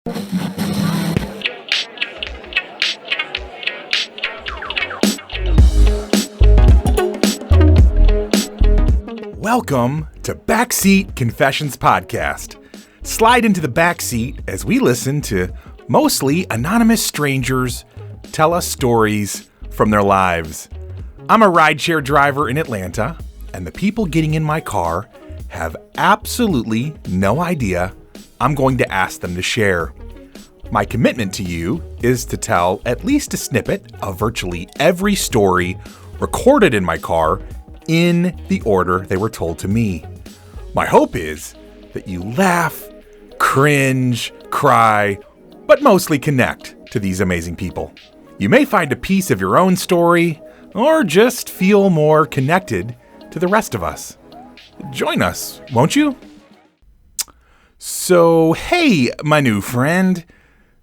Welcome to Backseat Confessions Podcast. Slide into the backseat as we listen to mostly anonymous strangers tell us stories from their lives. I'm a rideshare driver in Atlanta, and the people getting in my car have absolutely no idea I'm going to ask them to share. My commitment to you is to tell at least a snippet of virtually every story recorded in my car in the order they were told to me. My hope is that you laugh, cringe, cry, but mostly connect to these amazing people. You may find a piece of your own story, or just feel more connected to the rest of us. Join us, won't you? So, hey, my new friend.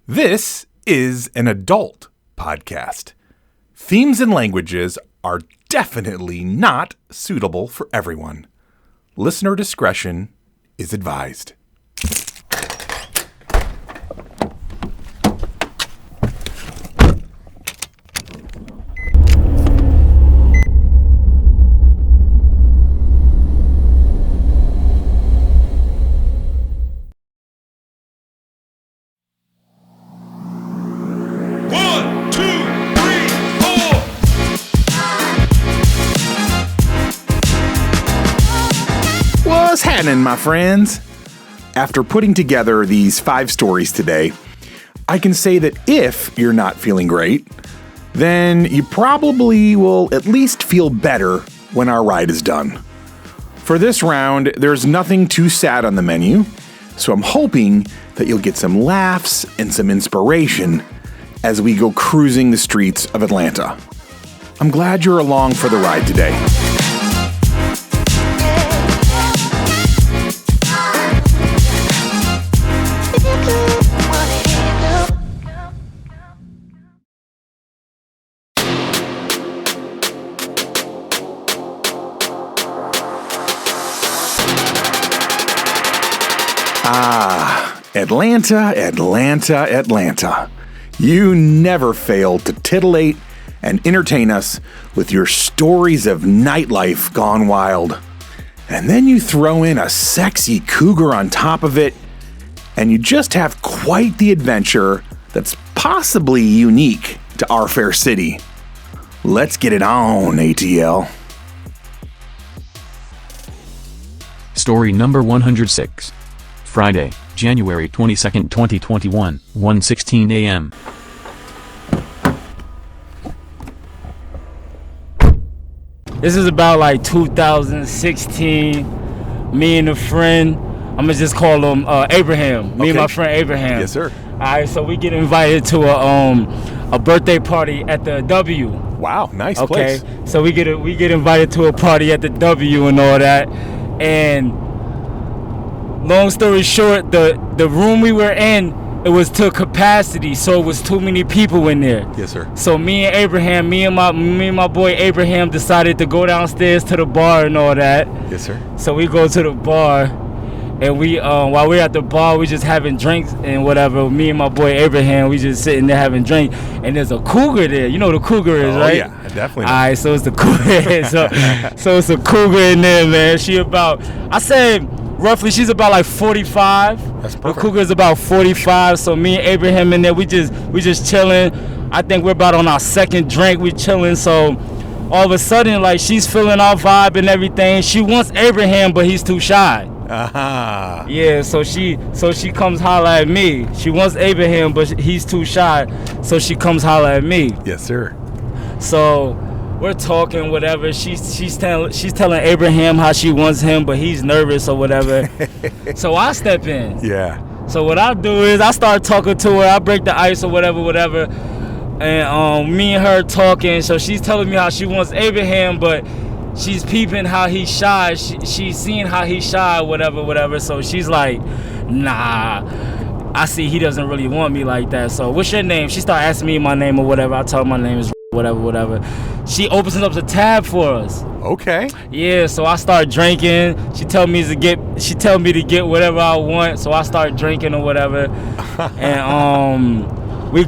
This is an adult podcast. Themes and languages are definitely not suitable for everyone. Listener discretion is advised. What's happening, my friends? After putting together these 5 stories today, I can say that if you're not feeling great, then you probably will at least feel better when our ride is done. For this round, there's nothing too sad on the menu, so I'm hoping that you'll get some laughs and some inspiration as we go cruising the streets of Atlanta. I'm glad you're along for the ride today. Atlanta. You never fail to titillate and entertain us with your stories of nightlife gone wild. And then you throw in a sexy cougar on top of it, and you just have quite the adventure that's possibly unique to our fair city. Let's get it on, ATL. Story number 106. Friday, January 22nd, 2021, 1:16 a.m. This is about like 2016. Me and a friend, I'm gonna just call him Abraham. Me and my friend Abraham. Yes, sir. All right, so we get invited to a birthday party at the W. Wow, nice Okay, place. so we get invited to a party at the W and all that, and long story short, the room we were in, it was to capacity, so it was too many people in there. Yes, sir. So me and my boy Abraham decided to go downstairs to the bar and all that. Yes, sir. So we go to the bar, and we while we're at the bar, we just having drinks and whatever. Me and my boy Abraham, we just sitting there having drink, and there's a cougar there. You know what a cougar is, right? Oh yeah, definitely. All right, so it's the cougar. so it's a cougar in there, man. She about, I said, roughly, she's about like 45. That's perfect. The cougar's about 45. So me and Abraham in there, we just chilling. I think we're about on our second drink. We chilling. So all of a sudden, like, she's feeling our vibe and everything. She wants Abraham, but he's too shy. Aha. Yeah, so she comes holler at me. She wants Abraham, but he's too shy. So she comes holler at me. Yes, sir. So we're talking, whatever. She's telling Abraham how she wants him, but he's nervous or whatever. So I step in. Yeah. So what I do is I start talking to her. I break the ice or whatever. And me and her talking. So she's telling me how she wants Abraham, but she's peeping how he's shy. She's seeing how he's shy, whatever. So she's like, nah, I see he doesn't really want me like that. So what's your name? She started asking me my name or whatever. I told her my name is whatever. She opens up the tab for us. Okay. Yeah, so I start drinking. She tell me to get whatever I want, so I start drinking or whatever. And me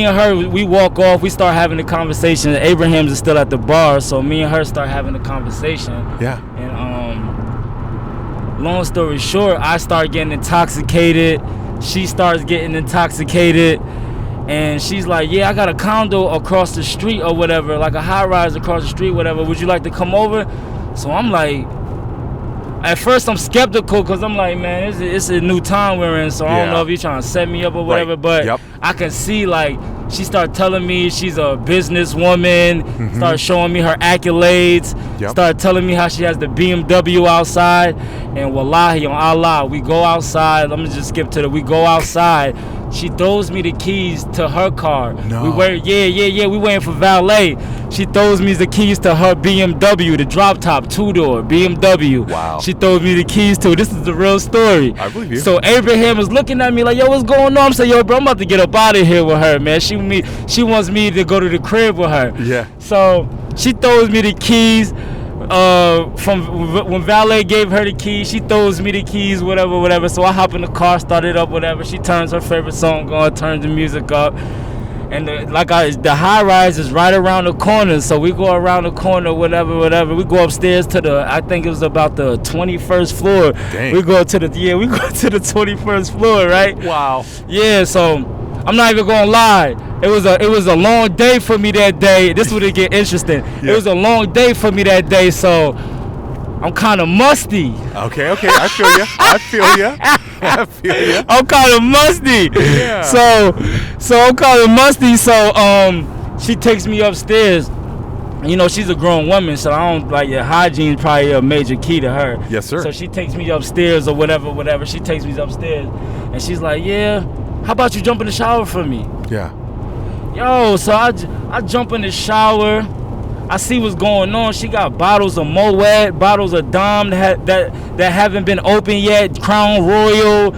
and her, we walk off, we start having a conversation. Abraham's is still at the bar, so me and her start having a conversation. Yeah. And long story short, I start getting intoxicated. She starts getting intoxicated. And she's like, yeah, I got a condo across the street or whatever, like a high-rise across the street, whatever. Would you like to come over? So I'm like, at first I'm skeptical because I'm like, man, it's a new time we're in, so I don't know if you're trying to set me up or whatever. Right. But I can see, like, she started telling me she's a businesswoman, started showing me her accolades, started telling me how she has the BMW outside. And wallahi, on Allah, we go outside. Let me just skip to we go outside. She throws me the keys to her car. No. We waiting for valet. She throws me the keys to her BMW, the drop top 2-door BMW. Wow. She throws me the keys to it. This is the real story. I believe you. So Abraham is looking at me like, yo, what's going on? I'm saying, yo, bro, I'm about to get up out of here with her, man. She wants me to go to the crib with her. Yeah. So she throws me the keys. From when valet gave her the keys, she throws me the keys, whatever. So I hop in the car, start it up, whatever. She turns her favorite song on, turns the music up, and the high rise is right around the corner. So we go around the corner, whatever. We go upstairs to I think it was about the 21st floor. Dang. We go to the 21st floor, right? Wow. Yeah. So I'm not even gonna lie. It was a long day for me that day. This would get interesting. Yeah. It was a long day for me that day, so I'm kind of musty. Okay. I feel you. I'm kind of musty. Yeah. So I'm kind of musty. So she takes me upstairs. You know, she's a grown woman, so I don't like your hygiene probably a major key to her. Yes, sir. So she takes me upstairs or whatever. She takes me upstairs, and she's like, yeah, how about you jump in the shower for me? Yeah. Yo, so I jump in the shower. I see what's going on. She got bottles of Moet, bottles of Dom that haven't been opened yet. Crown Royal,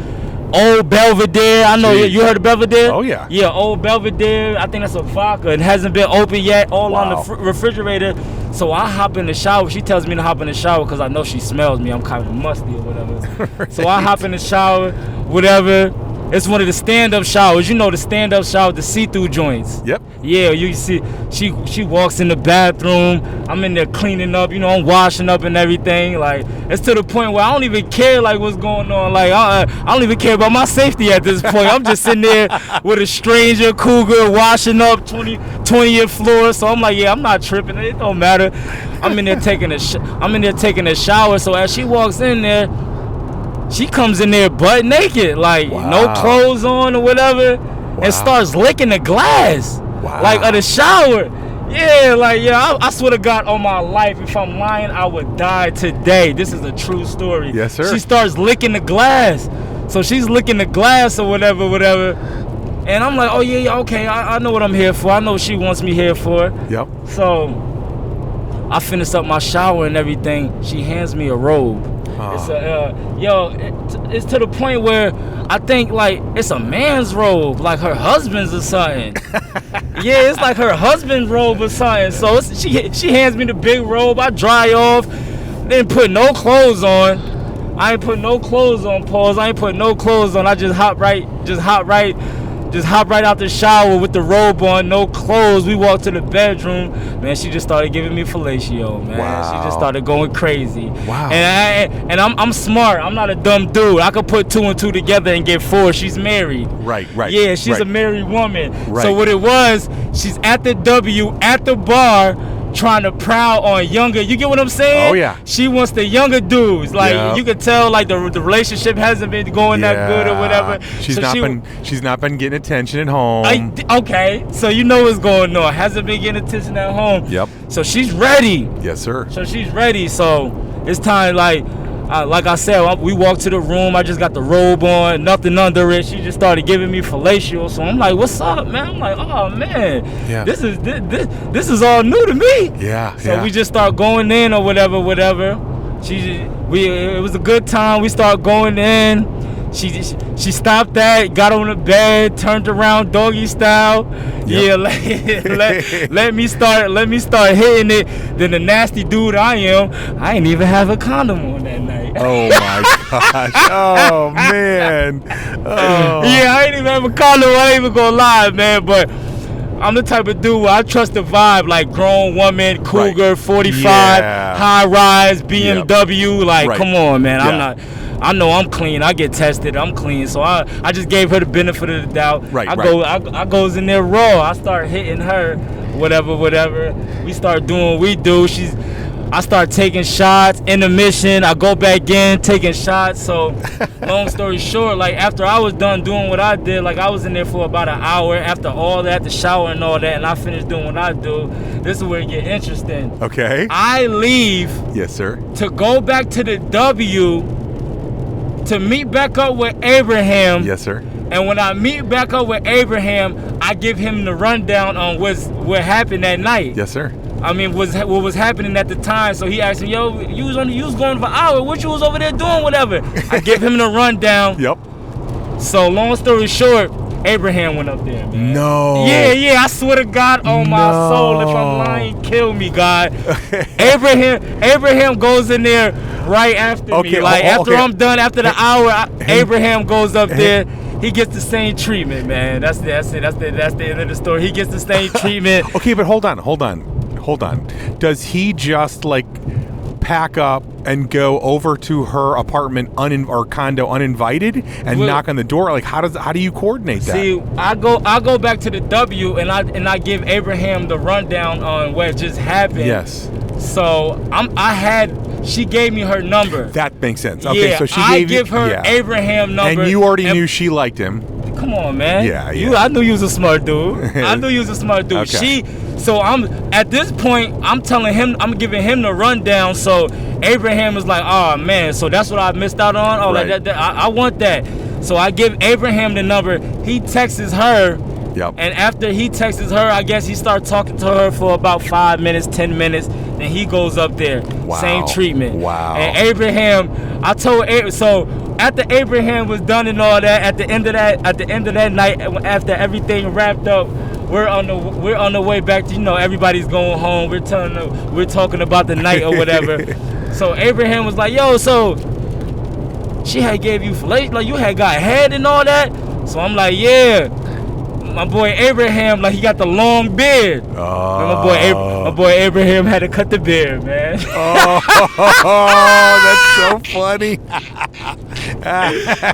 Old Belvedere. I know you heard of Belvedere? Oh, yeah. Yeah, Old Belvedere. I think that's a vodka. It hasn't been opened yet. All on the refrigerator. So I hop in the shower. She tells me to hop in the shower because I know she smells me. I'm kind of musty or whatever. Right. So I hop in the shower, whatever. It's one of the stand-up showers. You know the stand-up shower, the see-through joints. Yep. Yeah, you see, she walks in the bathroom. I'm in there cleaning up. You know, I'm washing up and everything. Like, it's to the point where I don't even care, like, what's going on. Like, I don't even care about my safety at this point. I'm just sitting there with a stranger, cougar, washing up 20th floor. So I'm like, yeah, I'm not tripping. It don't matter. I'm in there taking a shower. So as she walks in there, she comes in there butt naked, like no clothes on or whatever, and starts licking the glass, like of the shower. Yeah, I swear to God on my life, if I'm lying, I would die today. This is a true story. Yes, sir. She starts licking the glass. So she's licking the glass or whatever. And I'm like, oh yeah, okay, I know what I'm here for. I know what she wants me here for. Yep. So I finish up my shower and everything. She hands me a robe. It's to the point where I think like it's a man's robe, like her husband's or something. Yeah, it's like her husband's robe or something. So she hands me the big robe. I dry off, didn't put no clothes on. I ain't put no clothes on, pause. I ain't put no clothes on. I just hop right out the shower with the robe on, no clothes. We walked to the bedroom. Man, she just started giving me fellatio, man. Wow. She just started going crazy. Wow. And I'm smart. I'm not a dumb dude. I could put 2 and 2 together and get 4. She's married. Right. Yeah, she's a married woman. Right. So what it was, she's at the bar trying to prowl on younger. You get what I'm saying? Oh, yeah. She wants the younger dudes. Like, you could tell, like, the relationship hasn't been going that good or whatever. She's not been getting attention at home. Okay, so you know what's going on. Hasn't been getting attention at home. Yep. So she's ready. Yes, sir. So she's ready. So it's time, like I said, we walked to the room. I just got the robe on, nothing under it. She just started giving me fellatio. So I'm like, "What's up, man?" I'm like, "Oh man, this is all new to me." Yeah. So we just start going in or whatever. It was a good time. We start going in. She stopped that, got on the bed, turned around doggy style. Yep. Yeah, let me start hitting it. Then the nasty dude I ain't even have a condom on that night. Oh my gosh. Oh man. Oh. Yeah, I ain't even have a condom. I ain't even gonna lie, man. But I'm the type of dude where I trust the vibe, like grown woman, cougar, 45, high rise, BMW. Like, come on, man. I know I'm clean. I get tested. I'm clean. So I just gave her the benefit of the doubt. I goes in there raw. I start hitting her, whatever. We start doing what we do. I start taking shots, intermission. I go back in, taking shots. So, long story short, like after I was done doing what I did, like I was in there for about an hour after all that, the shower and all that, and I finished doing what I do. This is where it get interesting. Okay. I leave. Yes, sir. To go back to the W to meet back up with Abraham. Yes, sir. And when I meet back up with Abraham, I give him the rundown on what happened that night. Yes, sir. I mean, what was happening at the time. So he asked me, yo, you was going for an hour. What you was over there doing, whatever. I give him the rundown. Yep. So long story short, Abraham went up there, man. No. Yeah, I swear to God on my soul, if I'm lying, kill me, God. Abraham goes in there right after me. Like, after I'm done, after the hour, Abraham goes up there. He gets the same treatment, man. That's it. That's the end of the story. He gets the same treatment. Okay, but hold on. Does he just like pack up and go over to her apartment or condo uninvited and knock on the door? Like how do you coordinate that? See, I go back to the W and I give Abraham the rundown on what just happened. Yes. So she gave me her number. That makes sense. Okay, yeah, so she I give her Abraham number. And you already knew she liked him. Come on, man. Yeah. I knew you was a smart dude. Okay. So I'm at this point, I'm telling him, I'm giving him the rundown. So Abraham is like, oh man, so that's what I missed out on. Oh, right. I want that. So I give Abraham the number. He texts her. Yep. And after he texts her, I guess he starts talking to her for about 5 minutes, 10 minutes. Then he goes up there. Wow. Same treatment. Wow. And Abraham, I told Abraham, so after Abraham was done and all that, at the end of that night, after everything wrapped up, we're on the way back to, everybody's going home. We're talking about the night or whatever. So Abraham was like, yo, so she had gave you fellatio, like you had got head and all that. So I'm like, yeah. My boy Abraham, like he got the long beard. My boy Abraham had to cut the beard, man. That's so funny.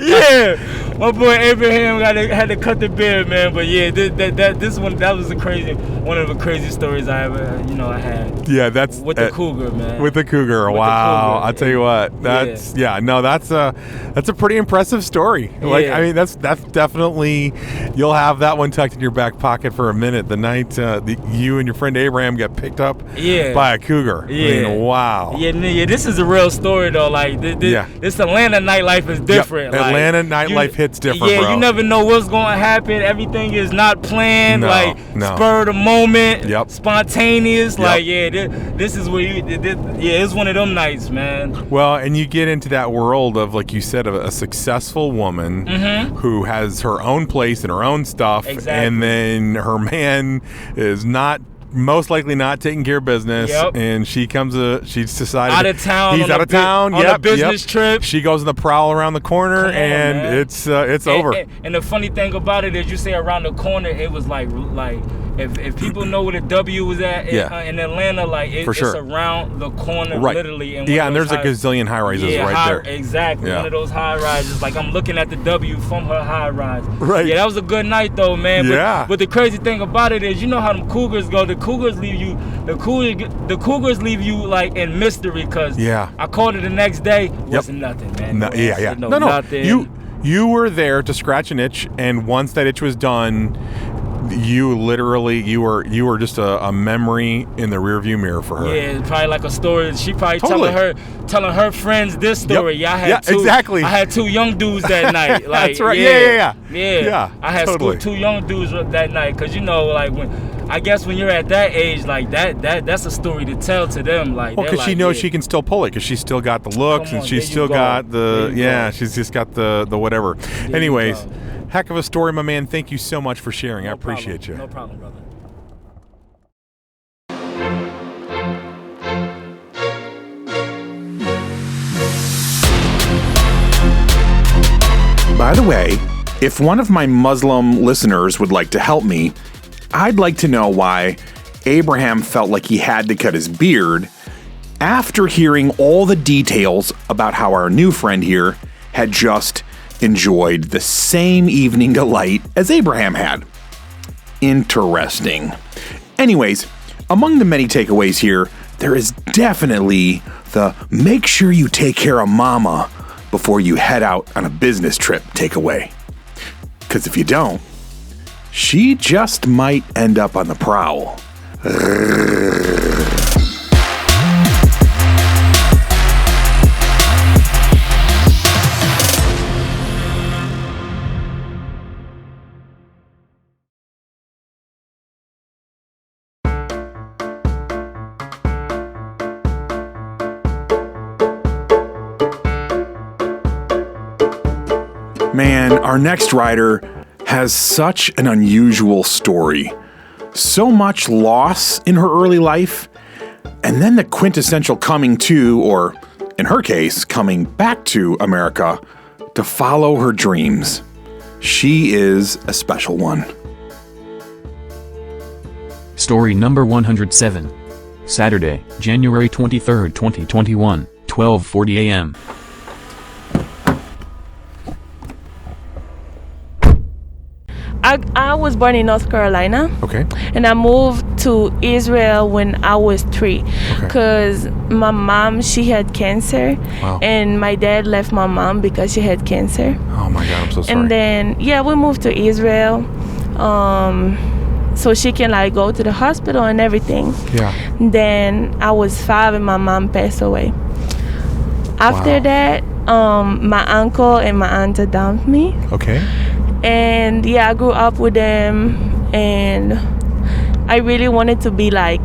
Yeah, my boy Abraham had to cut the beard, man. But yeah, that was one of the crazy stories I ever I had. Yeah, that's with the cougar, man. With the cougar, wow! I'll tell you what, that's a pretty impressive story. Like, I mean, that's definitely, you'll have that one tucked in your back pocket for a minute. The night you and your friend Abraham got picked up by a cougar. Yeah. I mean, wow. Yeah, this is a real story though. Like this Atlanta nightlife is different. Yep. Atlanta nightlife hits different. Yeah, bro. You never know what's going to happen. Everything is not planned. Spur of the moment. Yep. Spontaneous. Yep. Like this is where it's one of them nights, man. Well, and you get into that world of, like you said, of a successful woman who has her own place and her own stuff, and then her man is most likely not taking care of business, and she's decided out of town. He's out of town on a business trip. She goes in the prowl around the corner, and it's over. And the funny thing about it is, you say around the corner, it was like if people know where the W was at in Atlanta, like it's around the corner, literally. And there's a gazillion high rises right there. Exactly, one of those high rises. Like I'm looking at the W from her high rise. Right. Yeah, that was a good night though, man. But the crazy thing about it is, you know how them cougars go. The cougars leave you. The cougars leave you like in mystery, because I called it the next day. Wasn't nothing, man. No. Nothing. You were there to scratch an itch, and once that itch was done, you were just a memory in the rearview mirror for her. Yeah, probably like a story. She probably Totally. telling her friends this story. Yep. Yeah, Exactly. I had 2 young dudes that night. Like, That's right. Yeah. I had totally. 2 young dudes that night, cause like when you're at that age, like that's a story to tell to them. Like, Well, because she knows she can still pull it, because she's still got the looks, and she's still got the she's just got the whatever. Anyways, heck of a story, my man. Thank you so much for sharing. I appreciate you. No problem, brother. By the way, if one of my Muslim listeners would like to help me, I'd like to know why Abraham felt like he had to cut his beard after hearing all the details about how our new friend here had just enjoyed the same evening delight as Abraham had. Interesting. Anyways, among the many takeaways here, there is definitely the make sure you take care of mama before you head out on a business trip takeaway. Because if you don't, she just might end up on the prowl. Man, our next rider has such an unusual story. So much loss in her early life, and then the quintessential coming to, or in her case, coming back to America to follow her dreams. She is a special one. Story number 107. Saturday, January 23, 2021, 12:40 a.m. I was born in North Carolina. Okay. And I moved to Israel when I was 3 because my mom, she had cancer. Wow. And my dad left my mom because she had cancer. Oh my God, I'm so sorry. And then, we moved to Israel so she can like go to the hospital and everything. Yeah. Then I was 5 and my mom passed away. After that, my uncle and my aunt dumped me. Okay. And I grew up with them, and I really wanted to be like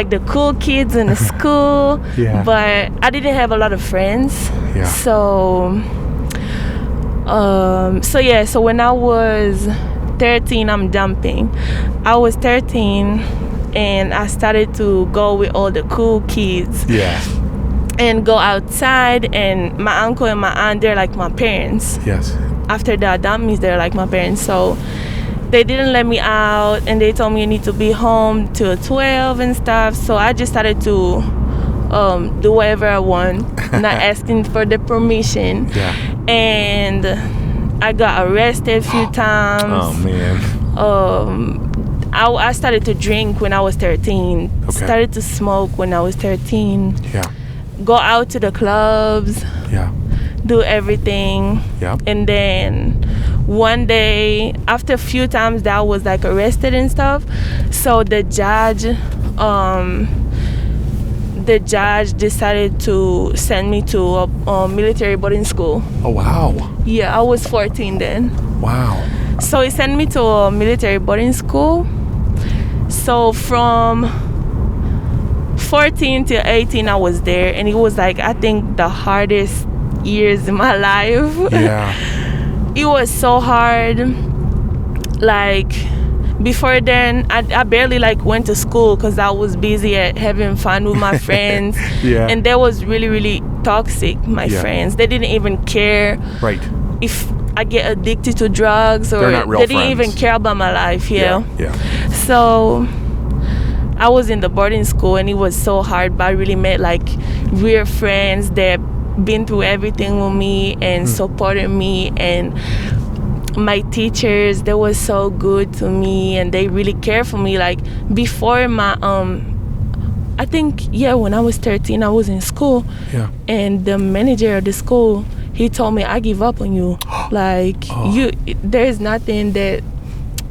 the cool kids in the school. Yeah. But I didn't have a lot of friends. Yeah. So when I was 13, I'm dumping. I was 13 and I started to go with all the cool kids. Yeah. And go outside, and my uncle and my aunt, they're like my parents. Yes. After the dummies, they're like my parents. So they didn't let me out, and they told me you need to be home till 12 and stuff. So I just started to do whatever I want, not asking for the permission. Yeah. And I got arrested a few times. Oh man. I started to drink when I was 13. Okay. Started to smoke when I was 13. Yeah. Go out to the clubs. Yeah. Do everything. Yeah. And then one day, after a few times that I was like arrested and stuff, so the judge decided to send me to a military boarding school. Oh wow. Yeah, I was 14 then. Wow. So he sent me to a military boarding school. So from 14 to 18 I was there, and it was like, I think, the hardest years in my life. Yeah. It was so hard. Like, before then, I barely like went to school because I was busy at having fun with my friends. Yeah. And that was really, really toxic, my friends. They didn't even care Right. if I get addicted to drugs, or They're not real they didn't friends. even care about my life. Yeah. So I was in the boarding school, and it was so hard, but I really met like real friends that been through everything with me and supported me, and my teachers, they were so good to me, and they really cared for me. Like, before my I think when I was 13 I was in school, and the manager of the school, he told me, I give up on you. Like, there's nothing that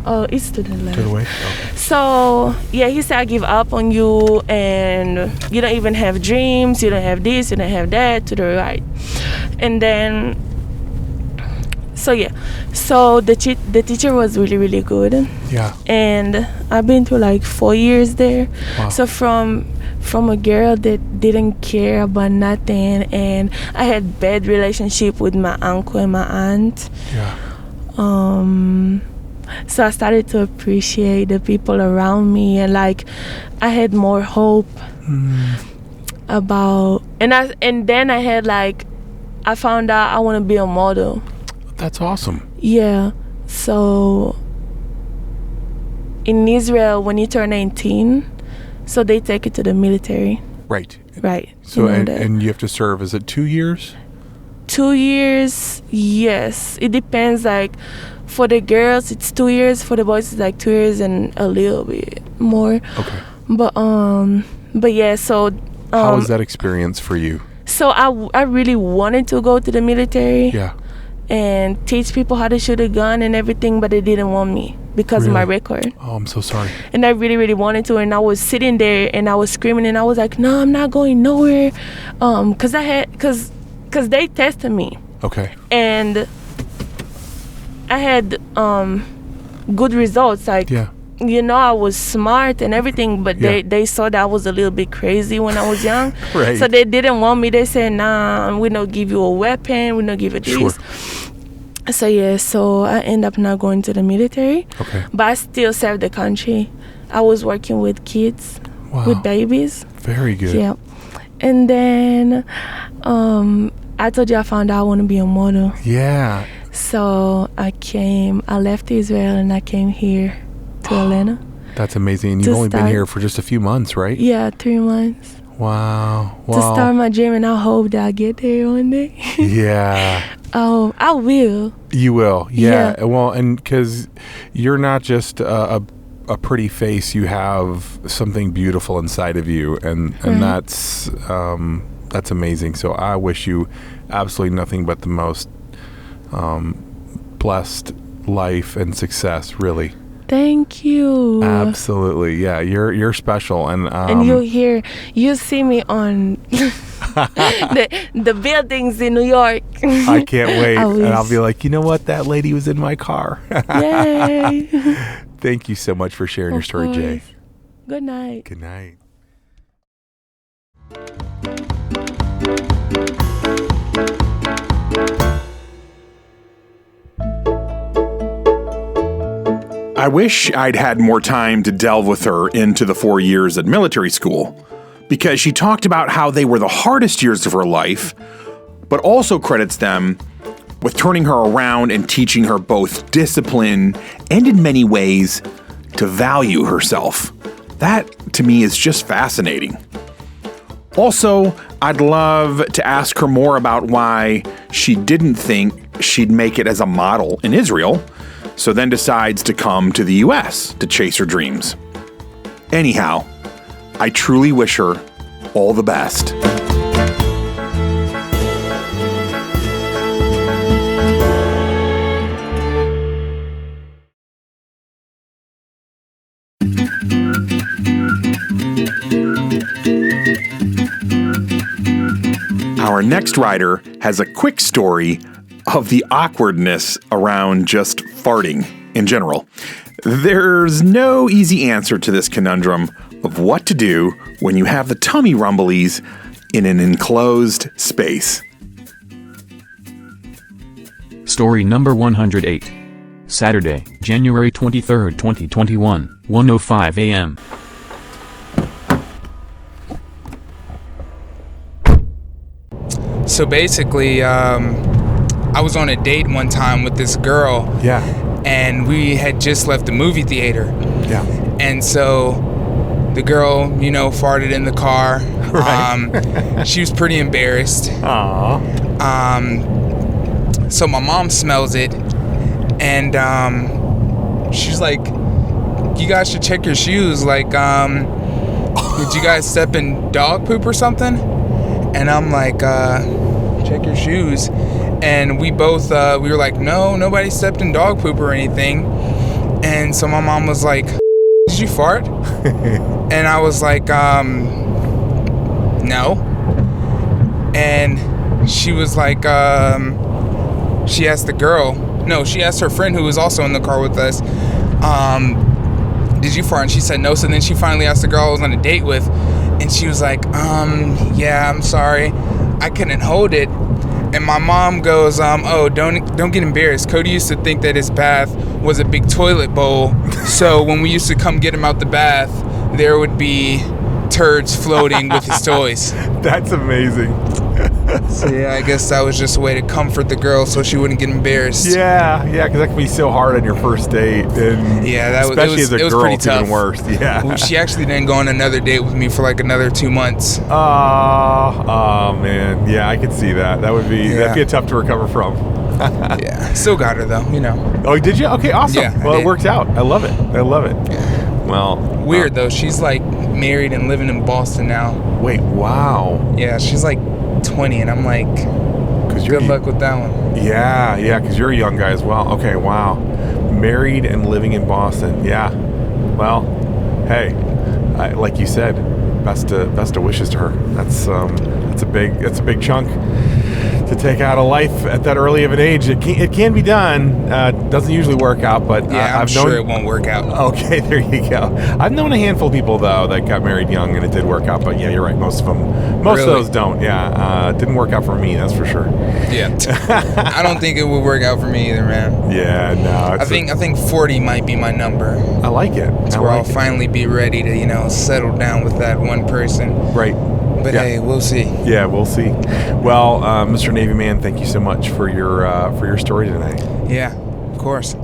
Oh, it's to the left. To the way? Okay. So, yeah, he said, I give up on you, and you don't even have dreams, you don't have this, you don't have that, to the right. And then, so yeah. So the teacher was really, really good. Yeah. And I've been through like 4 years there. Wow. So from a girl that didn't care about nothing, and I had bad relationship with my uncle and my aunt. Yeah. So I started to appreciate the people around me, and like I had more hope about, and then I had like, I found out I want to be a model. That's awesome. Yeah. So in Israel, when you turn 18, so they take you to the military. Right. Right. So you know and you have to serve, is it 2 years? 2 years, yes. It depends. Like for the girls, it's 2 years. For the boys, it's like 2 years and a little bit more. Okay. But yeah. So how was that experience for you? So I really wanted to go to the military. Yeah. And teach people how to shoot a gun and everything, but they didn't want me because of my record. Oh, I'm so sorry. And I really, really wanted to, and I was sitting there and I was screaming, and I was like, no, I'm not going nowhere, because they tested me. Okay. And I had good results, like, yeah. You know, I was smart and everything, but they saw that I was a little bit crazy when I was young. Right. So they didn't want me. They said, nah, we don't give you a weapon, we don't give you this. Sure. So yeah, so I end up not going to the military. Okay. But I still served the country. I was working with kids, wow. with babies. Very good. Yeah. And then I told you I found out I want to be a model. Yeah. So I left Israel and I came here to Atlanta. That's amazing. And you've only been here for just a few months, right? Yeah, 3 months. Wow. To start my dream, and I hope that I get there one day. Yeah. Oh, I will. You will. Yeah. Well, and because you're not just a pretty face, you have something beautiful inside of you, and that's amazing. So I wish you absolutely nothing but the most blessed life and success, really. Thank you. Absolutely. Yeah, you're special, and you'll see me on the buildings in New York. I can't wait. And I'll be like, you know what? That lady was in my car. Yay. Thank you so much for sharing your story, Jay. Good night. Good night. I wish I'd had more time to delve with her into the 4 years at military school, because she talked about how they were the hardest years of her life, but also credits them with turning her around and teaching her both discipline and, in many ways, to value herself. That, to me, is just fascinating. Also, I'd love to ask her more about why she didn't think she'd make it as a model in Israel, so then decides to come to the US to chase her dreams. Anyhow, I truly wish her all the best. Our next rider has a quick story of the awkwardness around just farting in general. There's no easy answer to this conundrum of what to do when you have the tummy rumblies in an enclosed space. Story number 108. Saturday, January 23, 2021, 1:05 a.m. So basically, I was on a date one time with this girl. Yeah. And we had just left the movie theater. Yeah. And so the girl, farted in the car. Right. She was pretty embarrassed. Aww. So my mom smells it, and she's like, "You guys should check your shoes. Like, did you guys step in dog poop or something?" And I'm like, "Check your shoes." And we both, we were like, "No, nobody stepped in dog poop or anything." And so my mom was like, did you fart? And I was like, no. And she was like, she asked she asked her friend who was also in the car with us, did you fart? And she said no. So then she finally asked the girl I was on a date with, and she was like, yeah, I'm sorry, I couldn't hold it. And my mom goes, oh, don't get embarrassed. Cody used to think that his bath was a big toilet bowl. So when we used to come get him out the bath, there would be turds floating with his toys. That's amazing. So yeah, I guess that was just a way to comfort the girl so she wouldn't get embarrassed. Yeah, because that can be so hard on your first date. And yeah, especially as a girl, pretty it's tough. even worse. Yeah. She actually didn't go on another date with me for like another 2 months. Oh man, yeah, I could see that. That'd be tough to recover from. Yeah, still got her though, you know. Oh, did you? Okay, awesome. Yeah, well, it worked out. I love it. Yeah. Well, weird though. She's like married and living in Boston now. Wait, wow. Yeah, she's like 20, and I'm like, good luck with that one. Yeah, because you're a young guy as well. Okay, wow. Married and living in Boston. Yeah. Well, hey, like you said, best of wishes to her. That's a big chunk to take out of life at that early of an age. It can be done. Doesn't usually work out, but yeah, I'm sure it won't work out. Okay, there you go. I've known a handful of people though that got married young and it did work out. But yeah, you're right. Most of those don't. Yeah, it didn't work out for me. That's for sure. Yeah, I don't think it would work out for me either, man. Yeah, no. I think 40 might be my number. I like it. It's where I'll finally be ready to settle down with that one person. Right. But hey, we'll see. Yeah, we'll see. Well, Mr. Navy Man, thank you so much for your story tonight. Yeah, of course.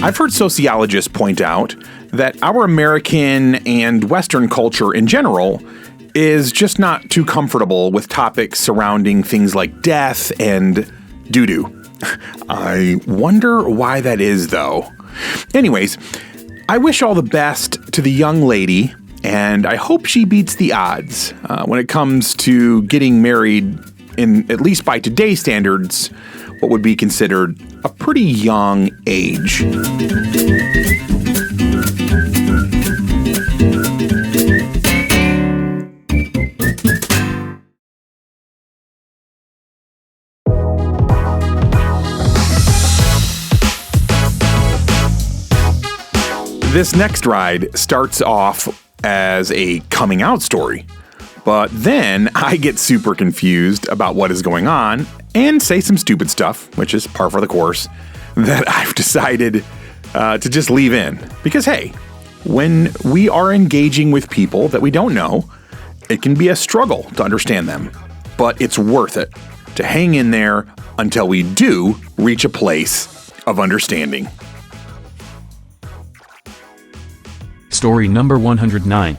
I've heard sociologists point out that our American and Western culture in general is just not too comfortable with topics surrounding things like death and doo-doo. I wonder why that is, though. Anyways, I wish all the best to the young lady, and I hope she beats the odds when it comes to getting married in, at least by today's standards, what would be considered a pretty young age. This next ride starts off as a coming out story, but then I get super confused about what is going on and say some stupid stuff, which is par for the course, that I've decided to just leave in. Because hey, when we are engaging with people that we don't know, it can be a struggle to understand them, but it's worth it to hang in there until we do reach a place of understanding. Story number 109.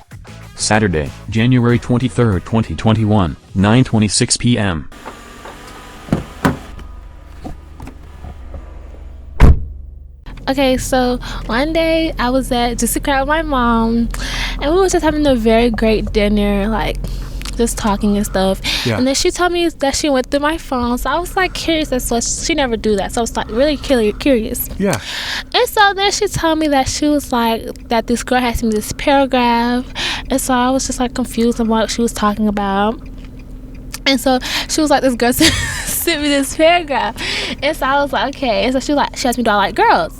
Saturday, January 23, 2021, 9:26 p.m. Okay, so one day I was at Just to Cry with my mom, and we were just having a very great dinner, like just talking and stuff. Yeah. And then she told me that she went through my phone, so I was like curious as to she never do that, so I was like really curious. Yeah. And so then she told me that she was like that this girl had sent me this paragraph, and so I was just like confused on what she was talking about. And so she was like, this girl sent me this paragraph, and so I was like, okay. And so she asked me, do I like girls?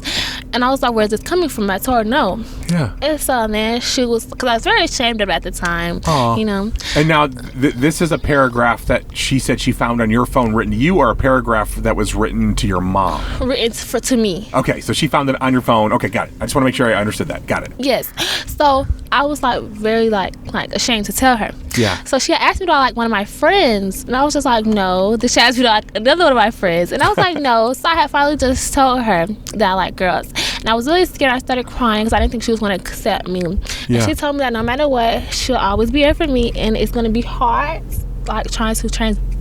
And I was like, where's this coming from? I told her no. Yeah. And so then she was, because I was very ashamed of it at the time. Aww. And now this is a paragraph that she said she found on your phone written to you, or a paragraph that was written to your mom? Written to me. Okay, so she found it on your phone. Okay, got it. I just want to make sure I understood that. Got it. Yes. So I was like very like ashamed to tell her. Yeah. So she asked me to like one of my friends, and I was just like, no. Then she asked me to like another one of my friends, and I was like, no. So I had finally just told her that I like girls, and I was really scared. I started crying because I didn't think she was going to accept me. Yeah. And she told me that no matter what, she'll always be here for me, and it's going to be hard like trying to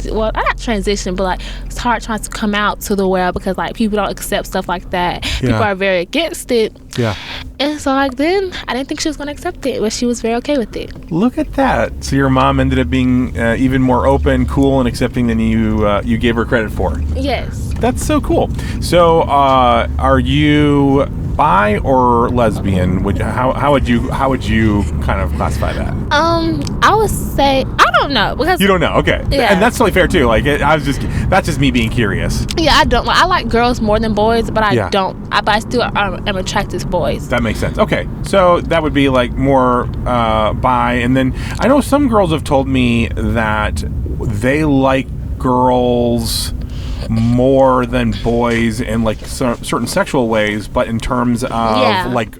not transition, but like it's hard trying to come out to the world because like people don't accept stuff like that. People are very against it. Yeah. And so like then I didn't think she was gonna accept it, but she was very okay with it. Look at that. So your mom ended up being even more open, cool, and accepting than you gave her credit for. Yes. That's so cool. So are you bi or lesbian? How would you kind of classify that? I would say I don't know because You don't know, okay. Yeah. And that's totally fair too. Like that's just me being curious. yeah, I don't. I like girls more than boys, but I Yeah. don't. But I still am attracted to boys. That makes sense. Okay, so that would be like more bi, and then I know some girls have told me that they like girls more than boys in like certain sexual ways, but in terms of like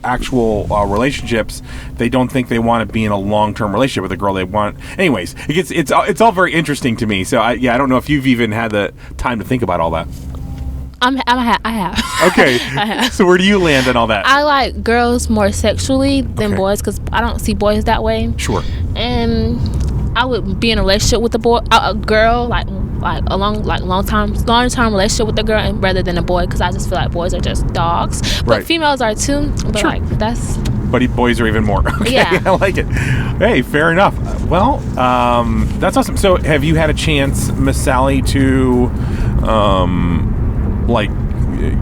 actual relationships, they don't think they want to be in a long-term relationship with a girl. They want, anyways. It's all very interesting to me. So I don't know if you've even had the time to think about all that. I have. Okay. I have. So where do you land on all that? I like girls more sexually than Okay. boys because I don't see boys that way. Sure. And I would be in a relationship with a girl, like a long-term relationship with a girl, and rather than a boy, because I just feel like boys are just dogs. But Right. females are too. But Sure. like that's But boys are even more. Okay, Yeah. I like it. Hey, fair enough. Well, that's awesome. So have you had a chance, Miss Sally, to like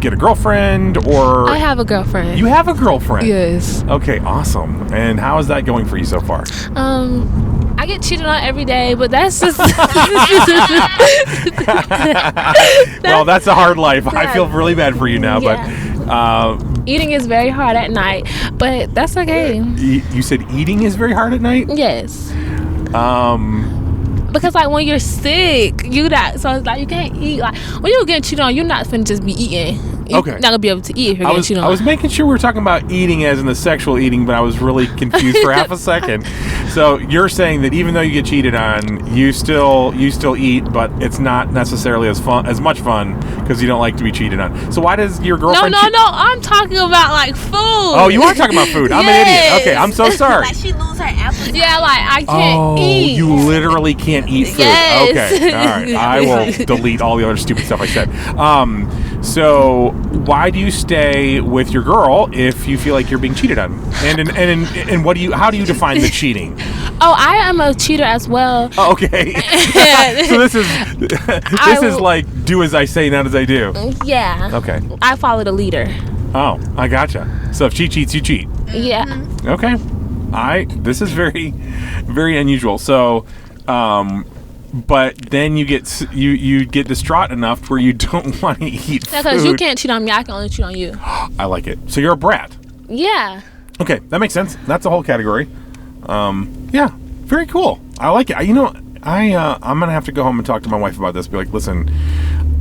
get a girlfriend, or I have a girlfriend. you have a girlfriend? Yes. Okay, awesome. And how is that going for you so far? I get cheated on every day, but that's just Well, that's a hard life. I feel really bad for you now, but eating is very hard at night, but that's okay. you said eating is very hard at night? Yes. Um, Because like when you're sick, so it's like you can't eat. Like when you're getting cheated on, you're not finna just be eating. You're Okay. not gonna be able to eat if you're I getting cheated on. was making sure we were talking about eating as in the sexual eating, but I was really confused for half a second. So you're saying that even though you get cheated on, you still eat, but it's not necessarily as much fun because you don't like to be cheated on. So why does your girlfriend? No. I'm talking about like food. Oh, you are talking about food. I'm an idiot. Okay, I'm so sorry. Like she lose her appetite. Yeah, like I can't eat. You literally can't eat food. Yes. Okay, all right. I will delete all the other stupid stuff I said. So why do you stay with your girl if you feel like you're being cheated on? And how do you define the cheating? Oh, I am a cheater as well. Oh, okay. So this is like do as I say, not as I do. Yeah. Okay. I follow the leader. Oh, I gotcha. So if she cheats, you cheat. Yeah. Okay. This is very, very unusual. So, but then you get distraught enough where you don't want to eat food. Because you can't cheat on me, I can only cheat on you. I like it. So you're a brat. Yeah. Okay, that makes sense. That's a whole category. Yeah, very cool. I like it. I'm gonna have to go home and talk to my wife about this. Be like, listen,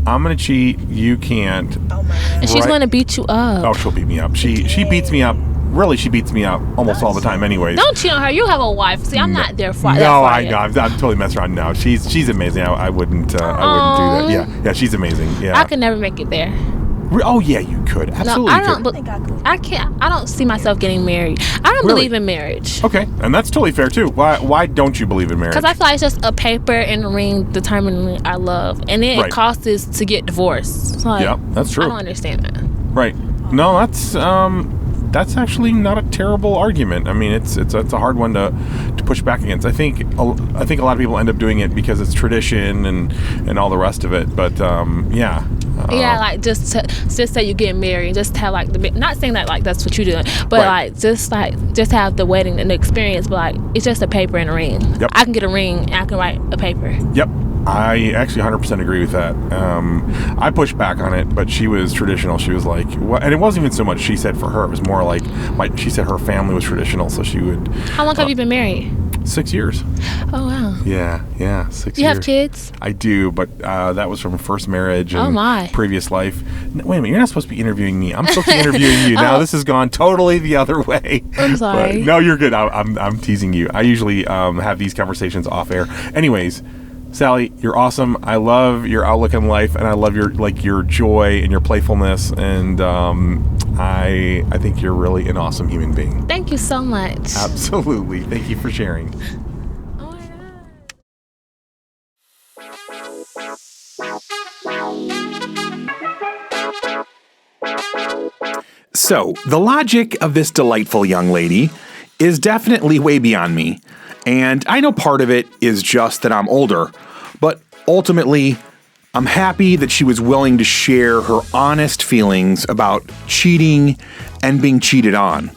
I'm gonna cheat. You can't. Oh my god. And she's gonna beat you up. Oh, she'll beat me up. She beats me up. Really, she beats me up almost all the time anyways. Don't cheat on her. You have a wife. See, I'm not there for that. No, I know. I'm totally messing around. No, she's amazing. I wouldn't do that. Yeah, she's amazing. Yeah. I could never make it there. Oh yeah, you could. Absolutely. No, I you don't. could. I can't. I don't see myself getting married. I don't Really? believe in marriage. Okay, and that's totally fair too. Why don't you believe in marriage? Because I feel like it's just a paper and a ring determining our love, and then Right. it costs us to get divorced. So like, Yeah, that's true. I don't understand that. Right. No, that's actually not a terrible argument. I mean, it's a hard one to push back against. I think a lot of people end up doing it because it's tradition and all the rest of it. But yeah. Yeah, like just say you get married, just have like not saying that like that's what you're doing, but Right. like just have the wedding and the experience. But like it's just a paper and a ring. Yep. I can get a ring and I can write a paper. Yep. I actually 100% agree with that. I pushed back on it, but she was traditional. She was like, what? And it wasn't even so much she said for her. It was more like she said her family was traditional, so she would. How long have you been married? 6 years. Oh wow. Yeah, 6 years. You have kids? I do, but that was from first marriage and Oh, my. previous life. Wait a minute, you're not supposed to be interviewing me. I'm supposed to be interviewing you. Now this has gone totally the other way. I'm sorry. But, no, you're good. I'm teasing you. I usually have these conversations off air. Anyways, Sally, you're awesome. I love your outlook in life, and I love your joy and your playfulness, and I think you're really an awesome human being. Thank you so much. Absolutely. Thank you for sharing. So, the logic of this delightful young lady is definitely way beyond me. And I know part of it is just that I'm older, but ultimately, I'm happy that she was willing to share her honest feelings about cheating and being cheated on.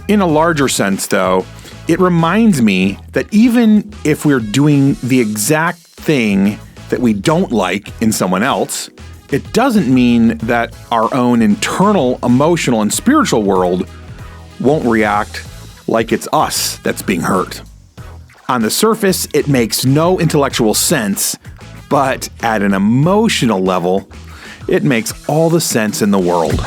In a larger sense, though, it reminds me that even if we're doing the exact thing that we don't like in someone else, it doesn't mean that our own internal, emotional, and spiritual world won't react like it's us that's being hurt. On the surface, it makes no intellectual sense, but at an emotional level, it makes all the sense in the world.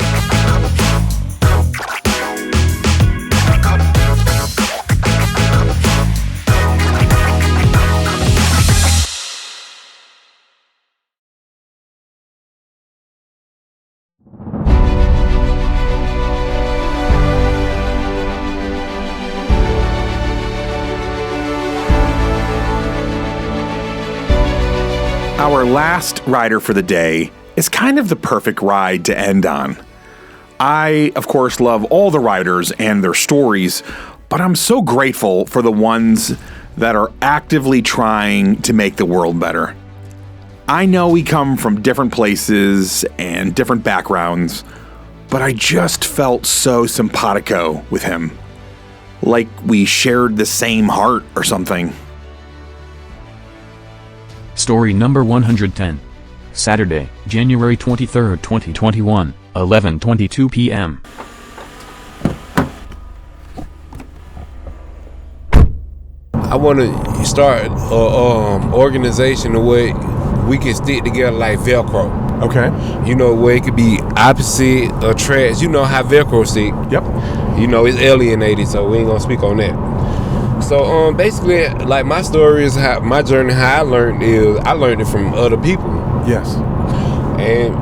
Our last rider for the day is kind of the perfect ride to end on. I, of course, love all the riders and their stories, but I'm so grateful for the ones that are actively trying to make the world better. I know we come from different places and different backgrounds, but I just felt so simpatico with him. Like we shared the same heart or something. Story number 110. Saturday, January 23, 2021, 11:22 p.m. I want to start an organization the way we can stick together like Velcro. Okay. You know, where it could be opposite attracts. You know how Velcro stick. Yep. You know, it's alienated, so we ain't gonna speak on that. So basically, like my story is how my journey, how I learned it from other people. Yes. And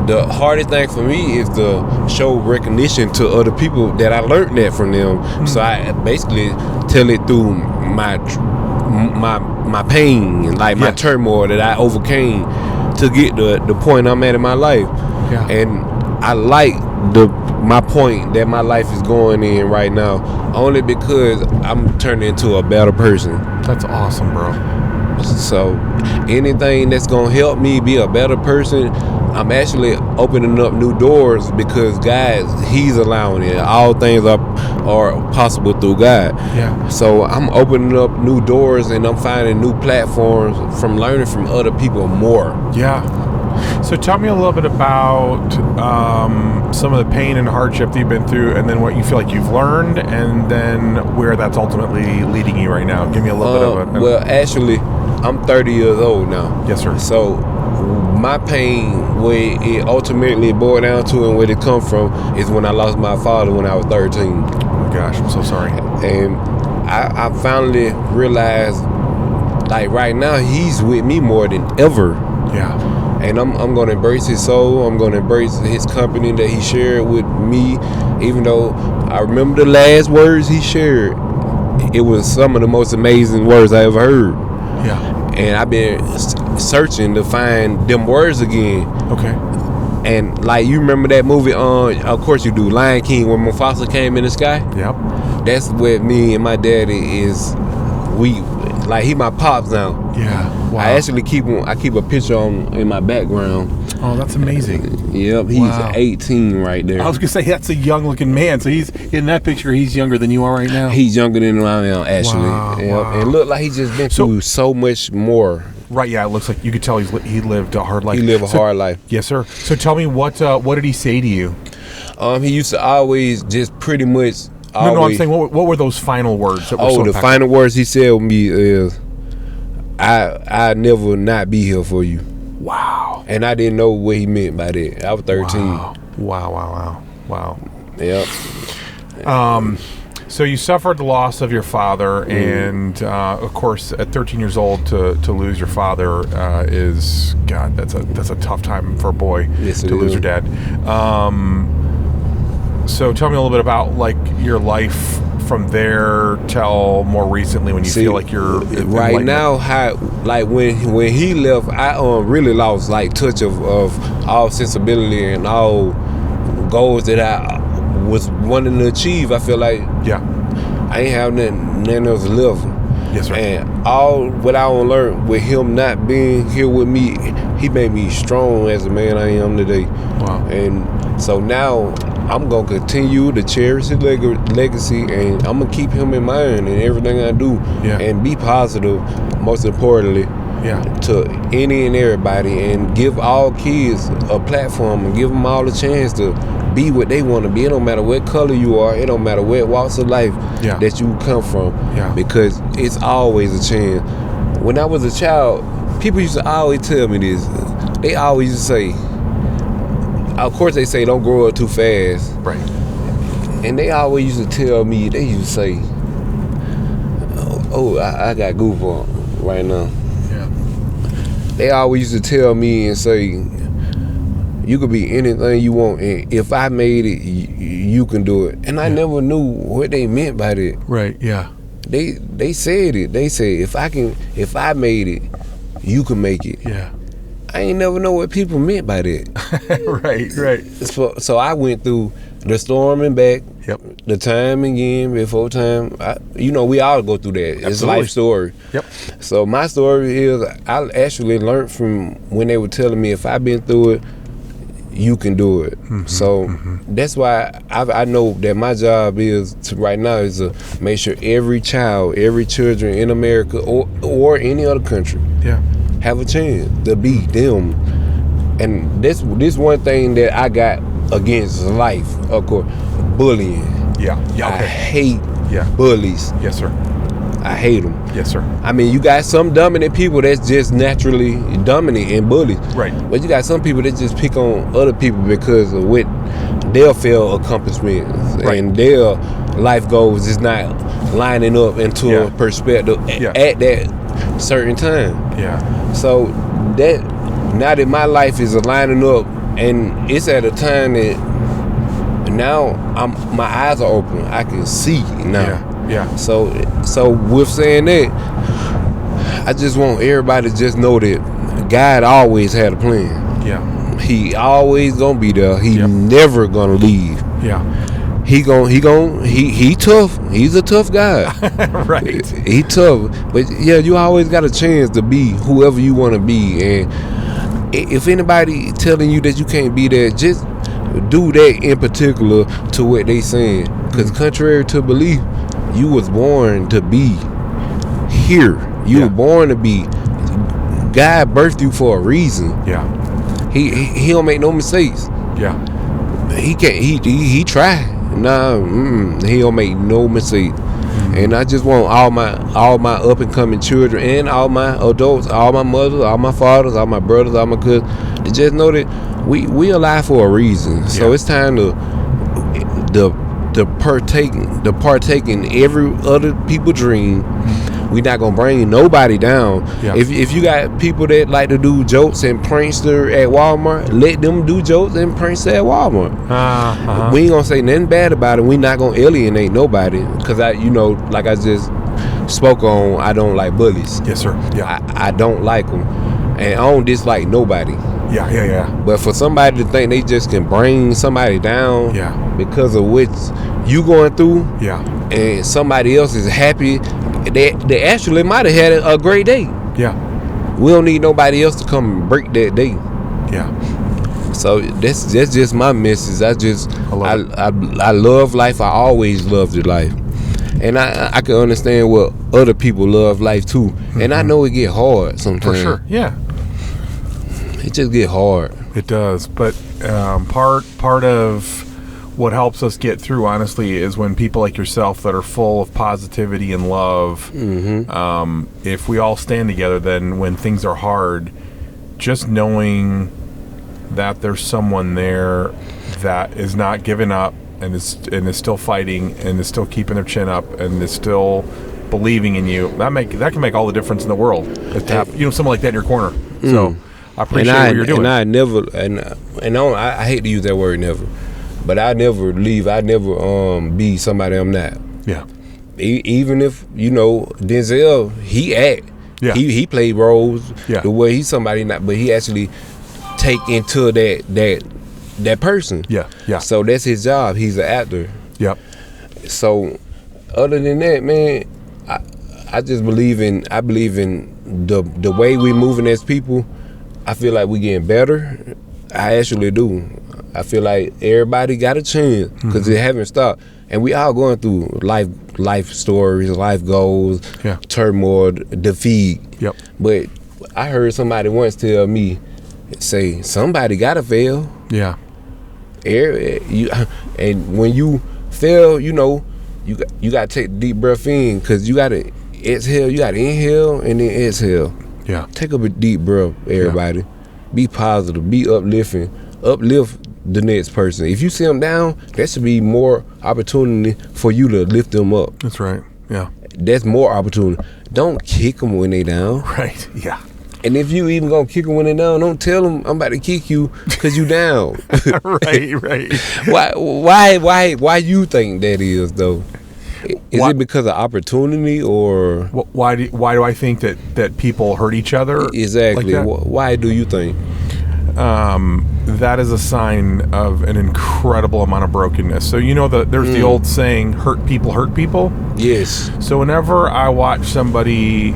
the hardest thing for me is to show recognition to other people that I learned that from them. Mm-hmm. So I basically tell it through my pain and like my turmoil that I overcame to get the point I'm at in my life. Yeah. And I like my point that my life is going in right now only because I'm turning into a better person. That's awesome, bro. So anything that's gonna help me be a better person, I'm actually opening up new doors because God, He's allowing it. All things are possible through God. Yeah. So I'm opening up new doors and I'm finding new platforms from learning from other people more. Yeah. So tell me a little bit about some of the pain and hardship that you've been through, and then what you feel like you've learned, and then where that's ultimately leading you right now. Give me a little bit of it. Well, actually, I'm 30 years old now. Yes, sir. So my pain, where it ultimately boiled down to and where it come from, is when I lost my father when I was 13. Oh gosh, I'm so sorry. And I finally realized, like right now, he's with me more than ever. Yeah. And I'm going to embrace his soul. I'm going to embrace his company that he shared with me. Even though I remember the last words he shared, it was some of the most amazing words I ever heard. Yeah. And I've been searching to find them words again. Okay. And like, you remember that movie of course you do, Lion King, when Mufasa came in the sky? Yep. That's what me and my daddy is. He my pops now. Yeah. Wow. I actually keep a picture in my background. Oh, that's amazing. Yep, he's 18 right there. I was gonna say that's a young looking man. So he's in that picture. He's younger than you are right now. He's younger than I am actually. Wow, Yep. wow. And look like he's just been through so much more. Right. Yeah. It looks like you could tell he lived a hard life. He lived a hard life. Yes, sir. So tell me what did he say to you? He used to always just pretty much. No, I'm saying what were those final words? That were so the final words he said with me is, I never not be here for you. Wow. And I didn't know what he meant by that. I was 13. Wow. Yep. So you suffered the loss of your father, and of course, at 13 years old, to lose your father is that's a tough time for a boy to lose your dad. So tell me a little bit about like your life from there till more recently when you feel like you're right now. How like when he left, I really lost like touch of all sensibility and all goals that I was wanting to achieve. I feel like I ain't have nothing else left. Yes, sir. And all what I learned with him not being here with me, he made me strong as a man I am today. Wow. And so now I'm going to continue to cherish his legacy, and I'm going to keep him in mind in everything I do, and be positive, most importantly, to any and everybody, and give all kids a platform and give them all a chance to be what they want to be. It don't matter what color you are. It don't matter what walks of life that you come from, because it's always a chance. When I was a child, people used to always tell me this. They always used to say, of course they say don't grow up too fast. Right. And they always used to tell me, they used to say, I got goof on right now. Yeah. They always used to tell me and say, you could be anything you want, and if I made it, you can do it. And I never knew what they meant by that. Right, yeah. They said it. They said, if I made it, you can make it. Yeah. I ain't never know what people meant by that. Right. So I went through the storm and back, the time again before time. We all go through that. Absolutely. It's a life story. Yep. So my story is, I actually learned from when they were telling me, if I've been through it, you can do it. So that's why I know that my job is right now is to make sure every children in America or any other country have a chance to be them. And this one thing that I got against life, of course, bullying. Okay. I hate bullies. Yes, sir. I hate them. Yes, sir. I mean, you got some dominant people that's just naturally dominant and bullies. Right. But you got some people that just pick on other people because of what their failed accomplishments and their life goals is not lining up into a perspective at that certain time. Yeah. So that now that my life is aligning up, and it's at a time that now my eyes are open. I can see now. Yeah. So with saying that, I just want everybody to just know that God always had a plan. Yeah. He always gonna be there. He never gonna leave. Yeah. He tough. He's a tough guy. Right. He tough. But you always got a chance to be whoever you want to be. And if anybody telling you that you can't be that, just do that in particular to what they saying. Because contrary to belief, you was born to be here. You were born to be. God birthed you for a reason. Yeah. He don't make no mistakes. Yeah. He can't. He try. He don't make no mistake. And I just want all my up and coming children and all my adults, all my mothers, all my fathers, all my brothers, all my cousins, to just know that we alive for a reason. So it's time to partake in every other people's dream. We not gonna bring nobody down. If you got people that like to do jokes and prankster at Walmart, let them do jokes and prankster at Walmart. We ain't gonna say nothing bad about it. We not gonna alienate nobody, because like I just spoke on, I don't like bullies. Yes, sir. Yeah. I don't like them, and I don't dislike nobody. Yeah. But for somebody to think they just can bring somebody down because of what you going through, and somebody else is happy, they actually might have had a great day. Yeah. We don't need nobody else to come and break that day. Yeah. So that's just my message. I love life. I always loved life. And I can understand what other people love life too. And I know it get hard sometimes. For sure. Yeah. It just get hard. It does. But part of what helps us get through, honestly, is when people like yourself that are full of positivity and love, if we all stand together, then when things are hard, just knowing that there's someone there that is not giving up and is still fighting and is still keeping their chin up and is still believing in you, that can make all the difference in the world. To have, someone like that in your corner. So I appreciate what you're doing. And I hate to use that word never, but I never leave. I never be somebody I'm not. Yeah. Even if Denzel, he act. Yeah. He played roles the way he's somebody not, but he actually take into that that person. Yeah. So that's his job. He's an actor. Yep. So other than that, man, I just believe in the way we moving as people. I feel like we getting better. I actually do. I feel like everybody got a chance because it haven't stopped, and we all going through life stories, life goals, turmoil, defeat. Yep. But I heard somebody once tell me, say somebody gotta fail. Yeah. And when you fail, you know, you gotta take a deep breath in, because you gotta exhale. You gotta inhale and then exhale. Yeah. Take up a deep breath, everybody. Yeah. Be positive. Be uplifting. Uplift the next person. If you see them down, that should be more opportunity for you to lift them up. That's right. Yeah. That's more opportunity. Don't kick them when they down. Right. Yeah. And if you even gonna kick them when they down, don't tell them I'm about to kick you because you down. Right. Why you think that is though? Is it because of opportunity, or why do I think that people hurt each other? Exactly. Like why do you think? That is a sign of an incredible amount of brokenness. So there's the old saying, hurt people. Yes. So whenever I watch somebody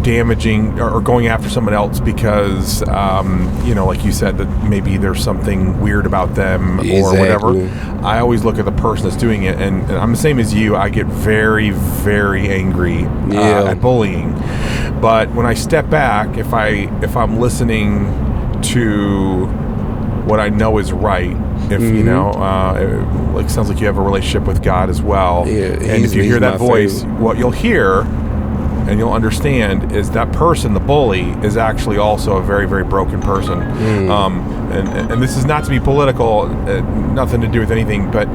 damaging or going after someone else because like you said, that maybe there's something weird about them or whatever, I always look at the person that's doing it, and I'm the same as you. I get very, very angry at bullying. But when I step back, if I'm listening to what I know is right, if it sounds like you have a relationship with God as well, and if you hear that voice, what you'll hear and you'll understand is that person, the bully, is actually also a very, very broken person. And this is not to be political, nothing to do with anything, but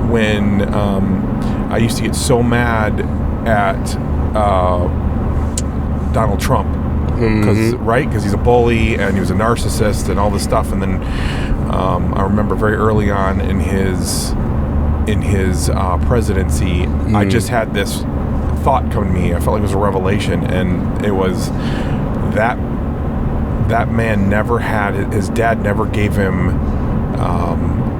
when I used to get so mad at Donald Trump, because he's a bully and he was a narcissist and all this stuff, and then I remember very early on in his presidency, I just had this thought come to me. I felt like it was a revelation, and it was that man never had, his dad never gave him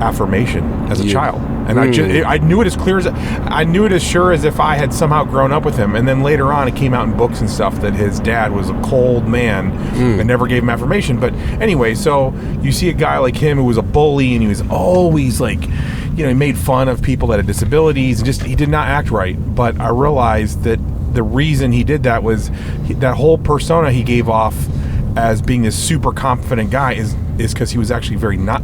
affirmation as a child, and I knew it as clear as I knew it as sure as if I had somehow grown up with him. And then later on, it came out in books and stuff that his dad was a cold man and never gave him affirmation. But anyway, so you see a guy like him who was a bully, and he was always like, he made fun of people that had disabilities, and he did not act right. But I realized that the reason he did that was that whole persona he gave off as being this super confident guy is because he was actually not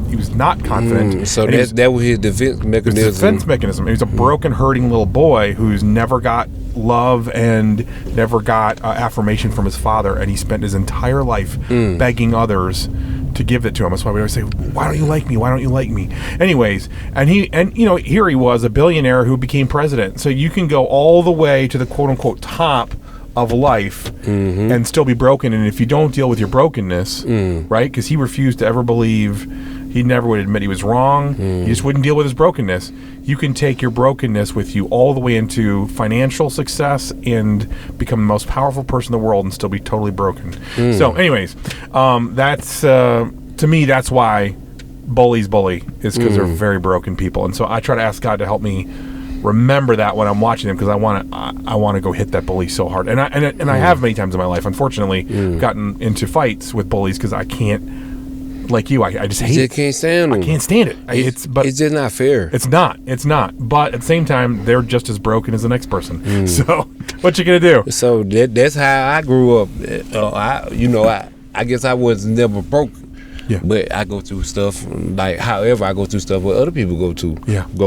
confident. So that was his defense mechanism. He was a broken, hurting little boy who's never got love and never got affirmation from his father, and he spent his entire life begging others to give it to him. That's why we always say, why don't you like me? Why don't you like me? Anyways, and here he was, a billionaire who became president. So you can go all the way to the quote unquote top of life and still be broken. And if you don't deal with your brokenness, right? Because he refused to ever believe, he never would admit he was wrong. He just wouldn't deal with his brokenness. You can take your brokenness with you all the way into financial success and become the most powerful person in the world and still be totally broken. So anyways, that's to me, that's why bullies bully, is because they're very broken people. And so I try to ask God to help me remember that when I'm watching them, because I want to go hit that bully so hard, and I have many times in my life, unfortunately, gotten into fights with bullies because I can't, like you, I just hate it. Can't stand them. I can't stand it. It's just not fair. It's not. But at the same time, they're just as broken as the next person. So what you gonna do? So that's how I grew up. I guess I was never broke. Yeah. But I go through stuff like however I go through stuff what other people go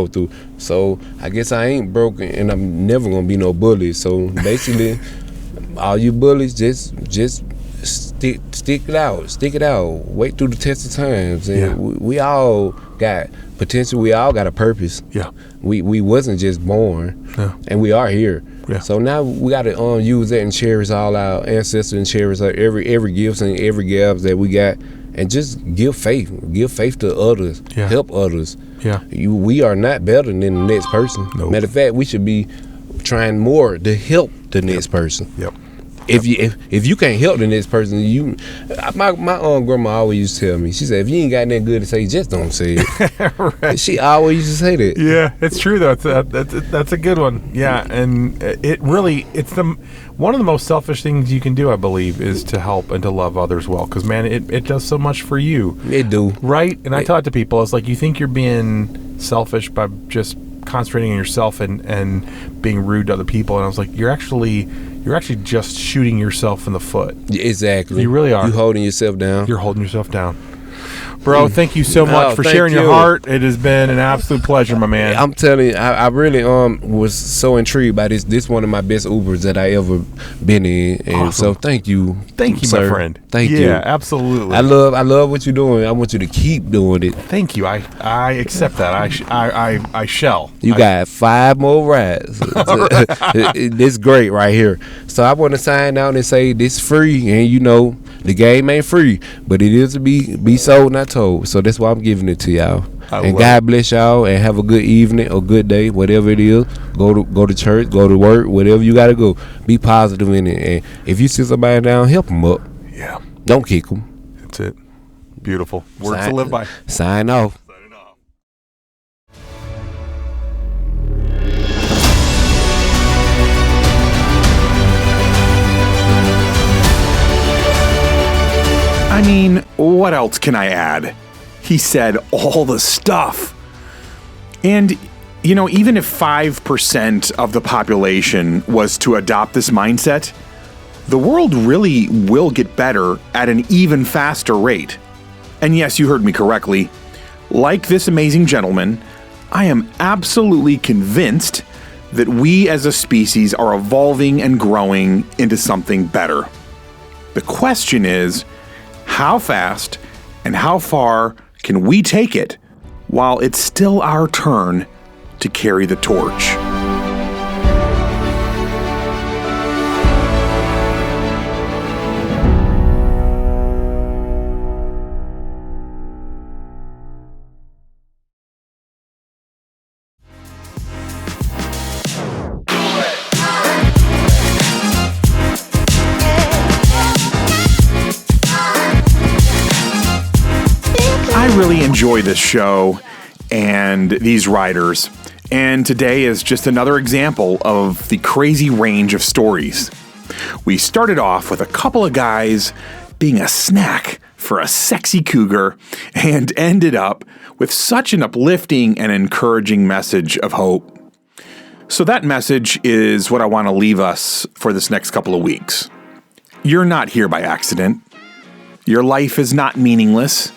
through. So I guess I ain't broken, and I'm never gonna be no bully. So basically, all you bullies just stick it out. Wait through the test of times, and we all got potential. We all got a purpose. Yeah. We wasn't just born, and we are here. Yeah. So now we got to use that and cherish all our ancestors and cherish every gift and every gifts that we got. And just give faith to others, help others. Yeah, we are not better than the next person. Nope. Matter of fact, we should be trying more to help the next person. Yep. if you can't help the next person, my grandma always used to tell me. She said, if you ain't got nothing good to say, just don't say it. Right. She always used to say that. Yeah, it's true though. That's a good one. Yeah, and it's one of the most selfish things you can do, I believe, is to help and to love others well. Because man, it does so much for you. It do. Right? And I talk to people, it's like you think you're being selfish by just concentrating on yourself and being rude to other people, and I was like, you're actually just shooting yourself in the foot. Exactly. You really are. You holding yourself down. You're holding yourself down. Bro, thank you so much for sharing your heart. It has been an absolute pleasure, my man. I'm telling you, I really was so intrigued by this. This one of my best Ubers that I ever been in, and awesome. So thank you, sir. My friend. Thank you. Yeah, absolutely. I love what you're doing. I want you to keep doing it. Thank you. I accept that. I shall. You got 5 more rides. This great right here. So I want to sign out and say this free, and you know the game ain't free, but it is to be sold, not told. So that's why I'm giving it to y'all. And God bless y'all, and have a good evening or good day, whatever it is. Go to church, go to work, whatever you got to go. Be positive in it, and if you see somebody down, help them up. Yeah. Don't kick them. That's it. Beautiful. Words to live by. Sign off. I mean, what else can I add? He said all the stuff. And, you know, even if 5% of the population was to adopt this mindset, the world really will get better at an even faster rate. And yes, you heard me correctly. Like this amazing gentleman, I am absolutely convinced that we as a species are evolving and growing into something better. The question is, how fast and how far can we take it while it's still our turn to carry the torch? I really enjoy this show and these riders, and today is just another example of the crazy range of stories. We started off with a couple of guys being a snack for a sexy cougar and ended up with such an uplifting and encouraging message of hope. So that message is what I want to leave us for this next couple of weeks. You're not here by accident. Your life is not meaningless.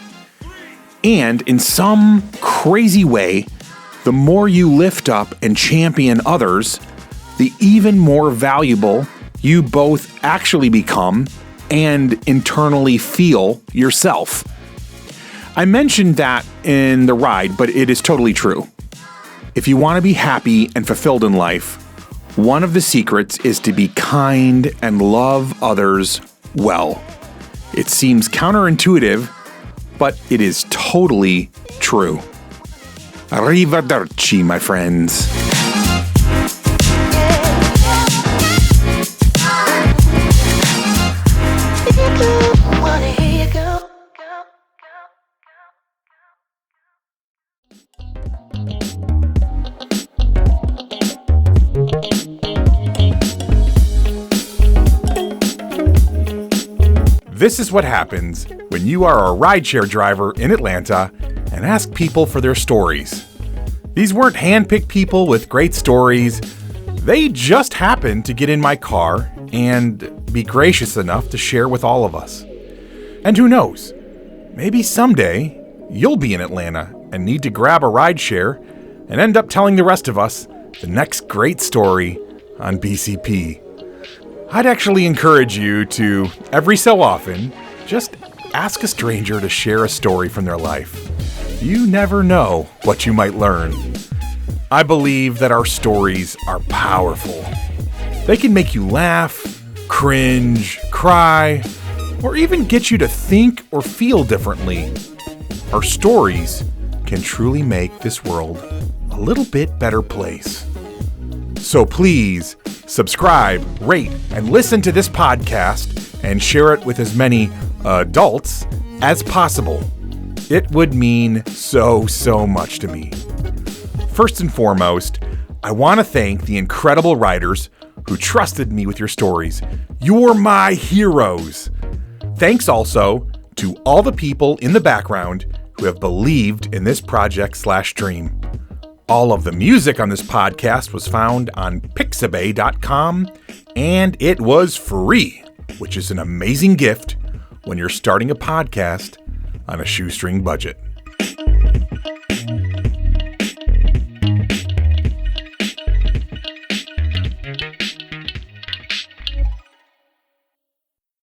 And in some crazy way, the more you lift up and champion others, the even more valuable you both actually become and internally feel yourself. I mentioned that in the ride, but it is totally true. If you want to be happy and fulfilled in life, one of the secrets is to be kind and love others well. It seems counterintuitive, but it is totally true. Arrivederci, my friends. This is what happens when you are a rideshare driver in Atlanta and ask people for their stories. These weren't handpicked people with great stories. They just happened to get in my car and be gracious enough to share with all of us. And who knows, maybe someday you'll be in Atlanta and need to grab a rideshare and end up telling the rest of us the next great story on BCP. I'd actually encourage you to, every so often, just ask a stranger to share a story from their life. You never know what you might learn. I believe that our stories are powerful. They can make you laugh, cringe, cry, or even get you to think or feel differently. Our stories can truly make this world a little bit better place. So please, subscribe, rate, and listen to this podcast and share it with as many adults as possible. It would mean so much to me. First and foremost, I want to thank the incredible writers who trusted me with your stories. You're my heroes. Thanks also to all the people in the background who have believed in this project/dream. All of the music on this podcast was found on pixabay.com, and it was free, which is an amazing gift when you're starting a podcast on a shoestring budget.